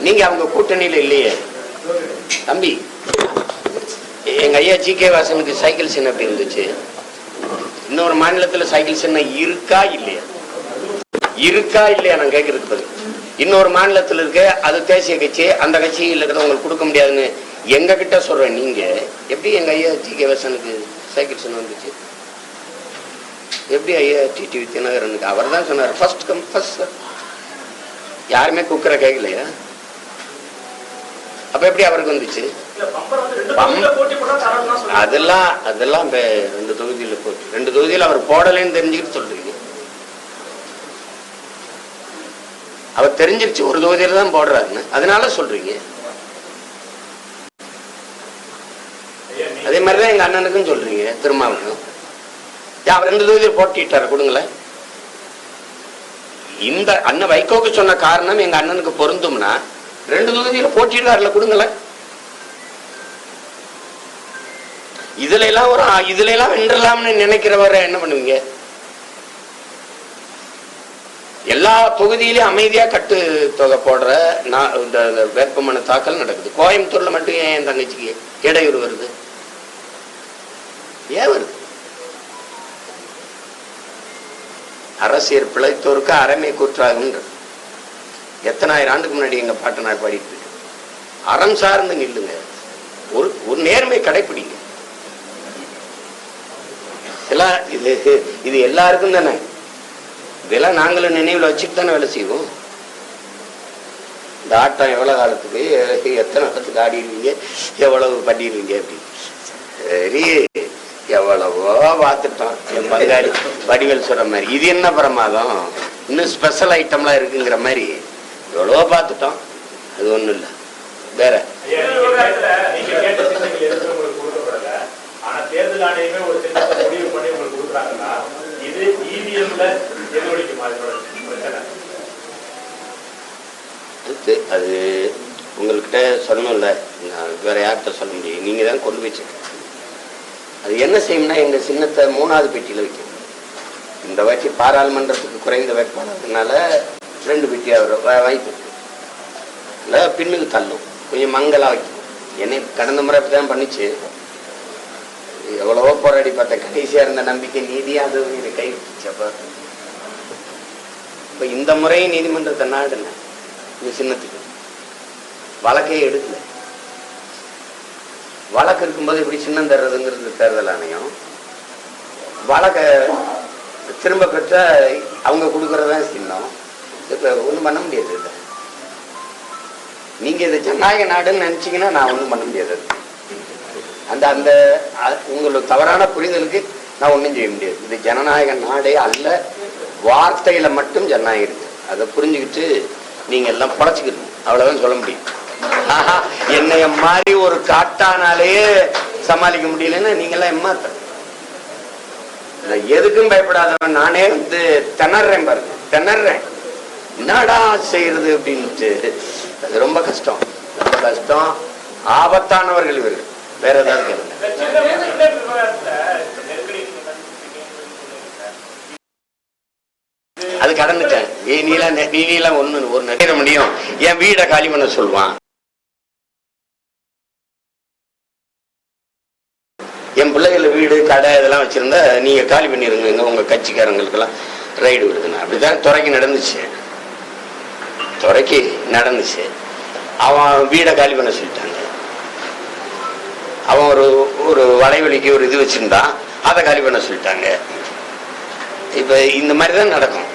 நீங்க அவங்க கூட்டணியில இல்லையே தம்பி. எங்க ஐயா ஜி.கே. வாசனுக்கு சைக்கிள் சின்னம் எப்படி இருந்துச்சு? இன்னொரு மாநிலத்துல சைக்கிள் சின்னம் இருக்கா இல்லையா? இருக்கா இல்லையா நான் கேட்கறதுக்கு பதில். இன்னொரு மாநிலத்தில் இருக்க அது தேசிய கட்சி, அந்த கட்சியில் இருக்கிறவங்களுக்கு கொடுக்க முடியாதுன்னு எங்க கிட்ட சொல்றேன். நீங்க எப்படி எங்க ஐயா ஜி.கே. வாசனுக்கு சைக்கிள் சின்னம் வந்துச்சு? எப்படி ஐயா டிடிவி தினகரனுக்கு? அவர் தான் சொன்னார் ஃபர்ஸ்ட் கம் ஃபர்ஸ்ட். யாருமே குக்கரை கேட்கலையா? அப்ப எப்படி அவருக்கு வந்துச்சு? அதெல்லாம் அதெல்லாம் 2 தொகுதியில போட்டு 2 தொகுதியில் அவர் போடலன்னு தெரிஞ்சுக்கிட்டு சொல்றீங்க. அவர் தெரிஞ்சிருச்சு ஒரு தொகுதியில தான் போடுறாருன்னு, அதனால சொல்றீங்க. அதே மாதிரிதான் எங்க அண்ணனுக்கும் சொல்றீங்க திருமாவளவன். அவர் 2 தொகுதியில் போட்டிட்டாரு கொடுங்களேன். இந்த அண்ணன் வைகோக்கு சொன்ன காரணம் எங்க அண்ணனுக்கு பொருந்தும்னா 2 தொகுதியில போட்டிட்டாருல கொடுங்களேன். இதுல எல்லாம் வென்றலாம்னு நினைக்கிறவரை என்ன பண்ணுவீங்க? எல்லா தொகுதியிலும் அமைதியா கட்டு தொகை போடுற இந்த வேட்புமனு தாக்கல் நடக்குது. கோயம்புத்தூர்ல மட்டும் ஏன் என் தங்கச்சிக்கு இடையூறு வருது? ஏன் வருது? அரசியல் பிழைத்தோருக்கு அறமே கூற்றாகுன்ற எத்தனை ஆயிரம் ஆண்டுக்கு முன்னாடி எங்க பாட்டனார் பாடிட்டு இருக்கு. அறம் சார்ந்து நில்லுங்க, ஒரு நேர்மை கடைப்பிடிங்க. எல்லாம் இது எல்லாருக்கும் தானே. இதெல்லாம் நாங்களும் நினைவுல வச்சுட்டு தானே வேலை செய்வோம். இந்த ஆட்டம் எவ்வளவு காலத்துக்கு, எத்தனை காலத்துக்கு ஆடிடுவீங்க, எவ்வளவு பண்ணிடுவீங்க அப்படி. சரி, எவ்வளவோ பார்த்துட்டோம். என் பங்காளி வடிவேல் சொல்ற மாதிரி இது என்ன பிரமாதம், இன்னும் ஸ்பெஷல் ஐட்டம்லாம் இருக்குங்கிற மாதிரி எவ்வளவோ பார்த்துட்டோம். அது ஒண்ணும் இல்லை. வேற தேர்தல் ஆணையமே ஒரு திட்டத்தை முடிவு பண்ணி உங்களுக்கு கொடுக்குறாங்கன்னா இது இவிஎம்ல எதிரொலிக்குமா? அது உங்கள்கிட்ட சொல்லணும்ல, வேற யார்கிட்ட சொல்ல முடியும்? நீங்க தான் கொண்டு வச்சுக்க. அது என்ன செய்யணும்னா எங்க சின்னத்தை 3வது பெட்டியில வைக்கணும். இந்த வாட்டி பாராளுமன்றத்துக்கு குறைந்த வேட்பாளர்னால 2 பெட்டி அவர் வாய்ப்பு இல்லை, பின்னுக்கு தள்ளும், கொஞ்சம் மங்களா வைக்கும். என்னை கடந்த முறை அப்படிதான் பண்ணிச்சு. எவ்வளவோ போராடி பார்த்த கடைசியா இருந்த நம்பிக்கை நீதியாக கை விட்டுச்சப்ப. இப்ப இந்த முறை நீதிமன்றத்தை நாடுன இந்த சின்னத்துக்கு வழக்கையே எடுக்கல. வழக்கு இருக்கும்போது இப்படி சின்னம் தர்றதுங்கிறது தேர்தல் ஆணையம். வழக்க திரும்ப பெற்ற அவங்க கொடுக்கறதான் சின்னம். இப்ப ஒண்ணும் பண்ண முடியாது. இல்லை, நீங்க இது ஜனநாயக நாடுன்னு நினைச்சீங்கன்னா நான் ஒண்ணும் பண்ண முடியாது. அந்த அந்த உங்களுக்கு தவறான புரிதலுக்கு நான் ஒன்றும் செய்ய முடியாது. இது ஜனநாயக நாடே அல்ல, வார்த்தையில மட்டும் ஜனநாயகம் இருக்கு. அதை புரிஞ்சுக்கிட்டு நீங்க எல்லாம் படைச்சுக்கணும், அவ்வளவுதான் சொல்ல முடியும். என்னைய மாதிரி ஒரு காட்டானாலேயே சமாளிக்க முடியலன்னு நீங்க எல்லாம் ஏமாத்த. எதுக்கும் பயப்படாதவன் நானே திணறேன் பாருங்க, திணறேன். என்னடா செய்யறது அப்படின்ட்டு. அது ரொம்ப கஷ்டம், ரொம்ப கஷ்டம். ஆபத்தானவர்கள் இவர்கள். வேற ஏதாவது அது கடந்துட்டேன். நீலாம் ஒண்ணு ஒரு நினைக்க முடியும். என் வீடை காலி பண்ண சொல்லுவான், என் பிள்ளைகள் வீடு கடை இதெல்லாம் வச்சிருந்தா நீங்க காலி பண்ணிருங்க, உங்க கட்சிக்காரங்களுக்கு எல்லாம் ரைடு விடுதுண்ணா. அப்படிதான் துறைக்கு நடந்துச்சு. அவன் வீடை காலி பண்ண சொல்லிட்டாங்க. அவன் ஒரு வலைவலிக்கு ஒரு இது வச்சிருந்தான், அதை காலி பண்ண சொல்லிட்டாங்க. இப்ப இந்த மாதிரிதான் நடக்கும்.